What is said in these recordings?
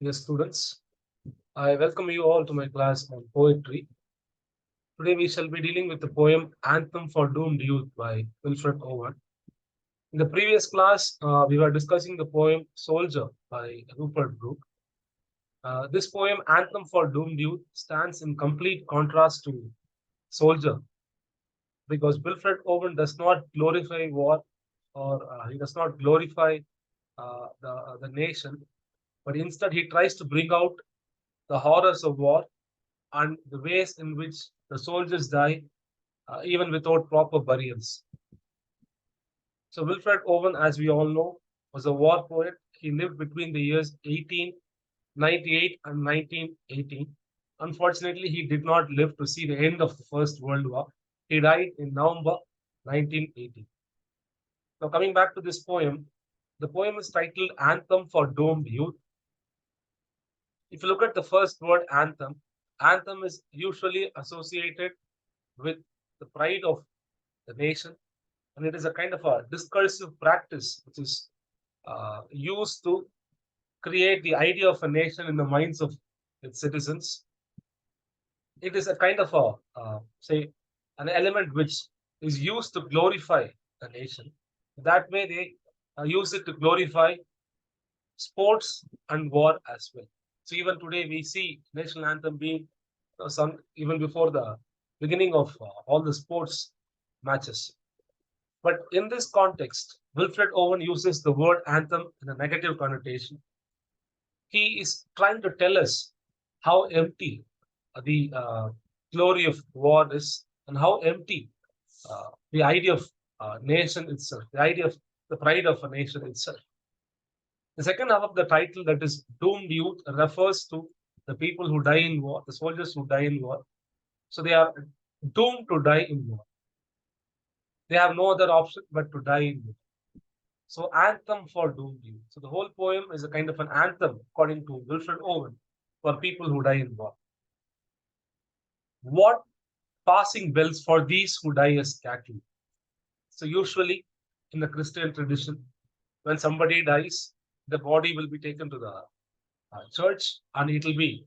Yes, students, I welcome you all to my class on poetry. Today we shall be dealing with the poem Anthem for Doomed Youth by Wilfred Owen. In the previous class, we were discussing the poem Soldier by Rupert Brooke. This poem, Anthem for Doomed Youth, stands in complete contrast to Soldier because Wilfred Owen does not glorify war or he does not glorify the nation, but instead he tries to bring out the horrors of war and the ways in which the soldiers die even without proper burials. So, Wilfred Owen, as we all know, was a war poet. He lived between the years 1898 and 1918. Unfortunately, he did not live to see the end of the First World War. He died in November 1980. Now, coming back to this poem, the poem is titled Anthem for Doomed Youth. If you look at the first word anthem, anthem is usually associated with the pride of the nation, and it is a kind of a discursive practice which is used to create the idea of a nation in the minds of its citizens. It is a kind of a say an element which is used to glorify the nation. That way, they use it to glorify sports and war as well. So even today, we see national anthem being sung even before the beginning of all the sports matches. But in this context, Wilfred Owen uses the word anthem in a negative connotation. He is trying to tell us how empty the glory of war is and how empty the idea of nation itself, the idea of the pride of a nation itself. The second half of the title, that is Doomed Youth, refers to the people who die in war, the soldiers who die in war. So they are doomed to die in war. They have no other option but to die in war. So, anthem for doomed youth. So, the whole poem is a kind of an anthem, according to Wilfred Owen, for people who die in war. What passing bells for these who die as cattle? So, usually in the Christian tradition, when somebody dies, the body will be taken to the church and it will be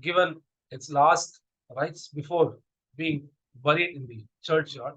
given its last rites before being buried in the churchyard.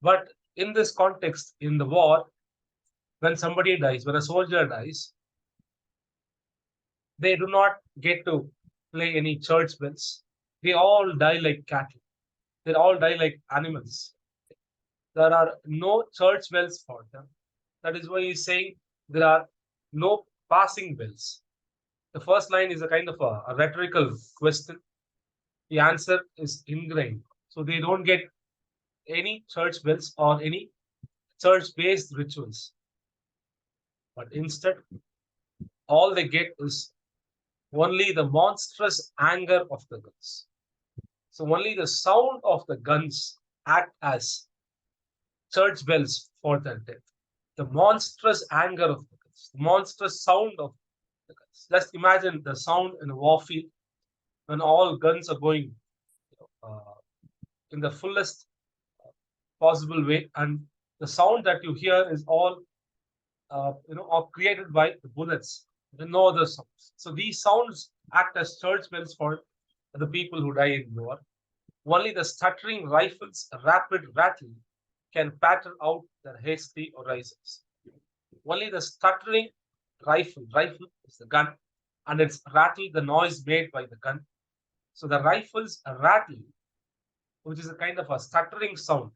But in this context, in the war, when somebody dies, when a soldier dies, they do not get to play any church bells. They all die like cattle. They all die like animals. There are no church bells for them. That is why he's saying there are no passing bells. The first line is a kind of a rhetorical question. The answer is ingrained. So they don't get any church bells or any church based rituals. But instead, all they get is only the monstrous anger of the guns. So only the sound of the guns act as church bells for their death. The monstrous anger of the guns, the monstrous sound of the guns. Just imagine the sound in a warfield when all guns are going uh, in the fullest possible way, and the sound that you hear is all are created by the bullets. There are no other sounds. So these sounds act as church bells for the people who die in war. Only the stuttering rifles' rapid rattle can patter out their hasty horizons. Only the stuttering rifle is the gun, and it's rattle, the noise made by the gun. So the rifles rattle, which is a kind of a stuttering sound.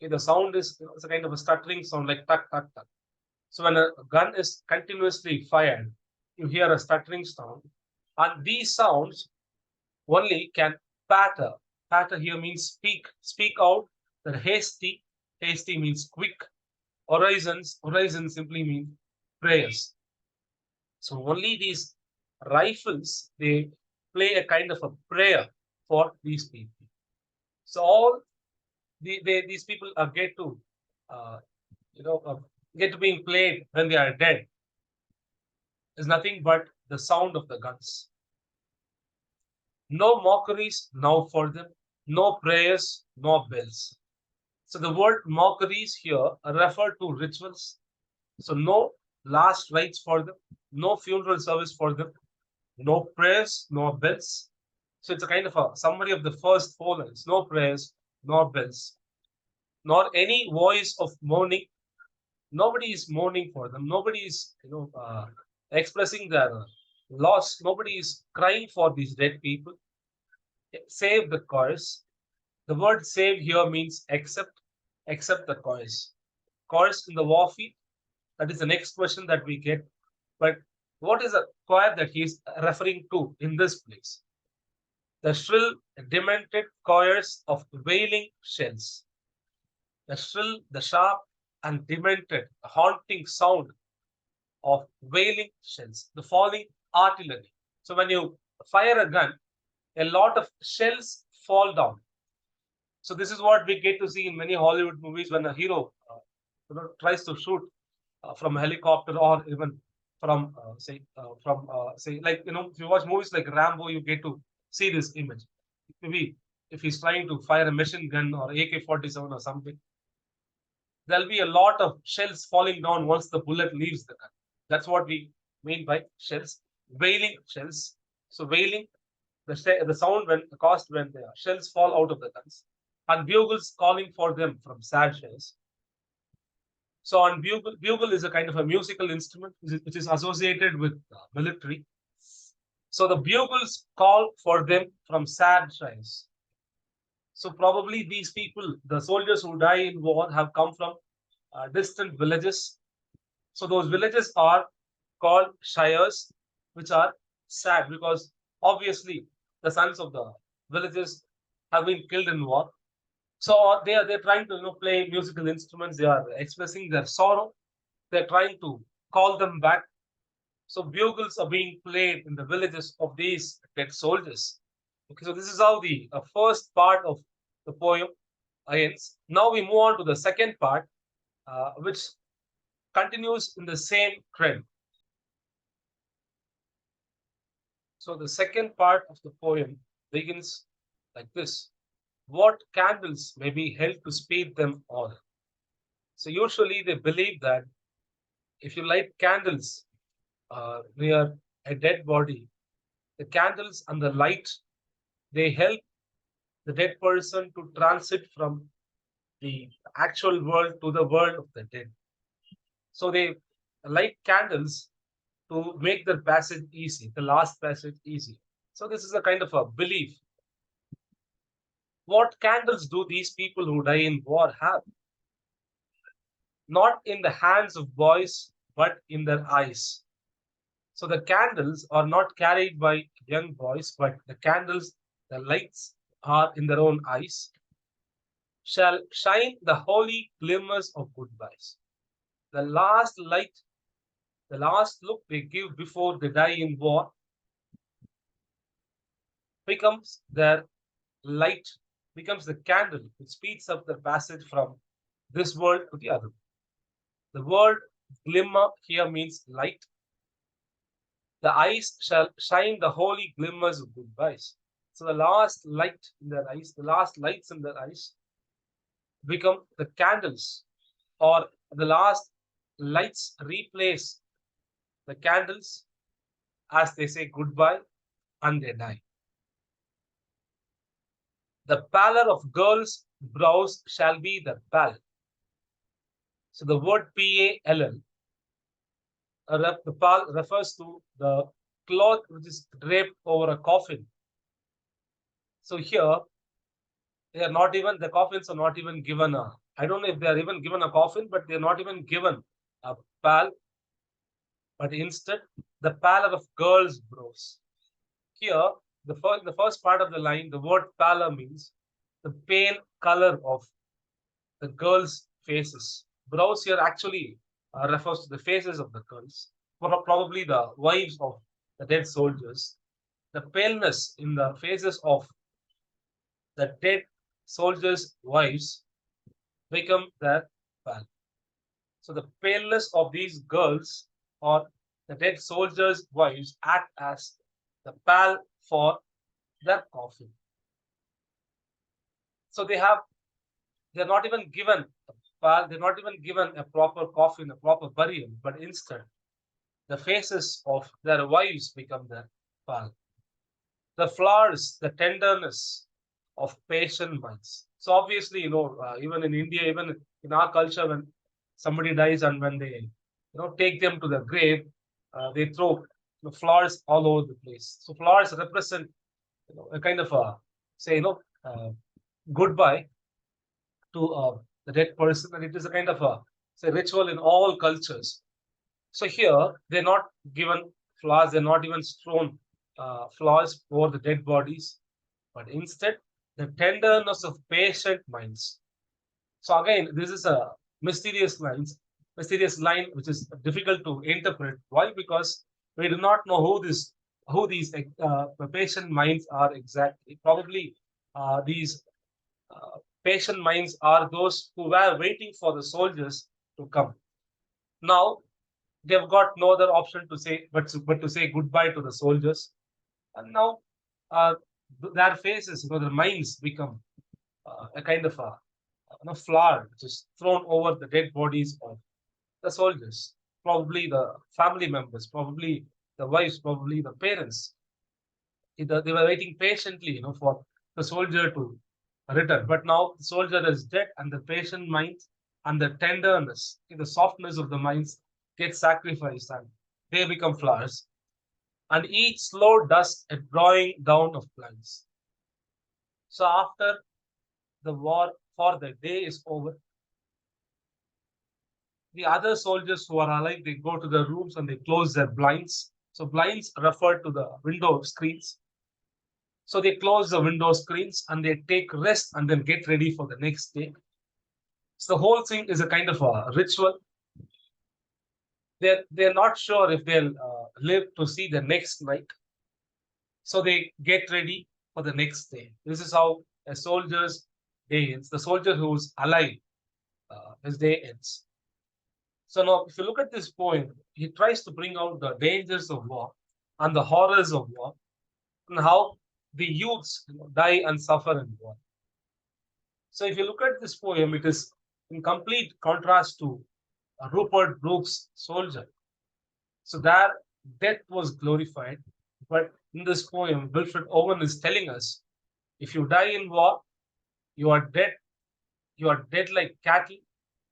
Okay, the sound is it's a kind of a stuttering sound like tuck, tuck, tuck. So when a gun is continuously fired, you hear a stuttering sound, and these sounds only can patter. Patter here means speak out. The hasty means quick. Horizon simply means prayers. So only these rifles, they play a kind of a prayer for these people. So all these people get to uh, you know uh, get to being played when they are dead is nothing but the sound of the guns. No mockeries now for them, no prayers, no bells. So the word mockeries here refer to rituals. So no last rites for them, no funeral service for them, no prayers, no bells. So it's a kind of a summary of the first four lines: no prayers, nor bells, nor any voice of mourning. Nobody is mourning for them. Nobody is, expressing their loss. Nobody is crying for these dead people. Save the chorus. The word save here means accept the chorus. Chorus in the war field. That is the next question that we get. But what is the choir that he is referring to in this place? The shrill, demented choirs of wailing shells. The shrill, the sharp, and demented, haunting sound of wailing shells, the falling artillery. So when you fire a gun, a lot of shells fall down. So this is what we get to see in many Hollywood movies when a hero tries to shoot from a helicopter, or even from say, like, if you watch movies like Rambo, you get to see this image. Maybe if he's trying to fire a machine gun or AK-47 or something, there'll be a lot of shells falling down once the bullet leaves the gun. That's what we mean by shells, wailing shells. So wailing, the sound caused when the shells fall out of the guns, and bugles calling for them from sad shells. So on bugle is a kind of a musical instrument which is associated with military. So the bugles call for them from sad shells. So probably these people, the soldiers who die in war, have come from distant villages. So those villages are called shires, which are sad because obviously the sons of the villages have been killed in war. So they're trying to play musical instruments. They are expressing their sorrow. They're trying to call them back. So bugles are being played in the villages of these dead soldiers. Okay, so this is how the first part of the poem ends. Now we move on to the second part, which continues in the same trend. So the second part of the poem begins like this: what candles may be held to speed them on. So usually they believe that if you light candles near a dead body, the candles and the light, they help the dead person to transit from the actual world to the world of the dead. So they light candles to make their passage easy, the last passage easy. So this is a kind of a belief. What candles do these people who die in war have? Not in the hands of boys, but in their eyes. So the candles are not carried by young boys, but the candles, the lights are in their own eyes, shall shine the holy glimmers of goodbyes. The last light, the last look they give before they die in war becomes their light, becomes the candle which speeds up their passage from this world to the other. The word glimmer here means light. The eyes shall shine the holy glimmers of goodbyes. So the last light in their eyes, the last lights in their eyes become the candles, or the last lights replace the candles as they say goodbye and they die. The pallor of girls' brows shall be the pall. So the word Pall, the pall refers to the cloth which is draped over a coffin. So here, they are not even, the coffins are not even given a, I don't know if they are even given a coffin, but they are not even given a pall, but instead the pallor of girls' brows. Here, the first part of the line, the word pallor means the pale color of the girls' faces. Brows here actually refers to the faces of the girls, probably the wives of the dead soldiers. The paleness in the faces of the dead soldiers' wives become their pal. So the paleness of these girls or the dead soldiers' wives act as the pal for their coffin. So they're not even given a pal, they're not even given a proper coffin, a proper burial, but instead the faces of their wives become their pal. The flowers, the tenderness of patient minds. So obviously, even in India, even in our culture, when somebody dies and when they, take them to the grave, they throw flowers all over the place. So flowers represent, a kind of a say, goodbye to the dead person, and it is a kind of a say ritual in all cultures. So here they're not given flowers, they're not even strewn flowers over the dead bodies, but instead the tenderness of patient minds. So again, this is a mysterious line which is difficult to interpret. Why? Because we do not know who these patient minds are exactly. Probably these patient minds are those who were waiting for the soldiers to come. Now they've got no other option to say but to say goodbye to the soldiers, and now uh, their faces, their minds become a kind of a flower which is thrown over the dead bodies of the soldiers, probably the family members, probably the wives, probably the parents. They were waiting patiently, for the soldier to return. But now the soldier is dead, and the patient minds and the tenderness, the softness of the minds get sacrificed, and they become flowers. And each slow dust a drawing down of plants. So after the war for the day is over, the other soldiers who are alive, they go to their rooms and they close their blinds. So blinds refer to the window screens. So they close the window screens and they take rest and then get ready for the next day. So the whole thing is a kind of a ritual. They're not sure if they'll live to see the next night. So they get ready for the next day. This is how a soldier's day ends. The soldier who's alive, his day ends. So now, if you look at this poem, he tries to bring out the dangers of war and the horrors of war and how the youths die and suffer in war. So if you look at this poem, it is in complete contrast to Rupert Brooke's Soldier. So there, death was glorified, but in this poem, Wilfred Owen is telling us, if you die in war, you are dead. You are dead like cattle.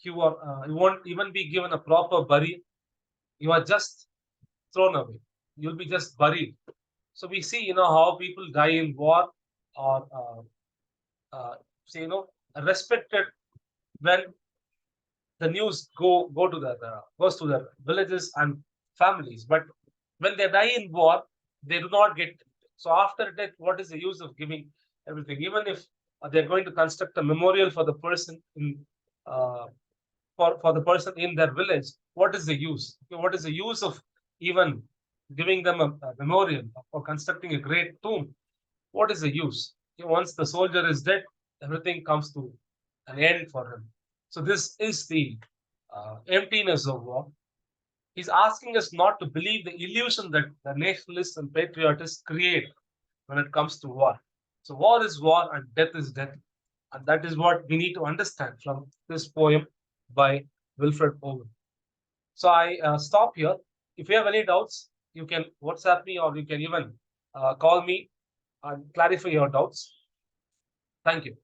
You won't even be given a proper burial. You are just thrown away. You'll be just buried. So we see, how people die in war, or say, respected when the news goes to their villages and families. But when they die in war, they do not get. So after death, what is the use of giving everything? Even if they're going to construct a memorial for the person uh, for the person in their village, what is the use? What is the use of even giving them a memorial or constructing a great tomb? What is the use? Once the soldier is dead, everything comes to an end for him. So this is the emptiness of war. He's asking us not to believe the illusion that the nationalists and patriotists create when it comes to war. So war is war and death is death. And that is what we need to understand from this poem by Wilfred Owen. So I stop here. If you have any doubts, you can WhatsApp me or you can even call me and clarify your doubts. Thank you.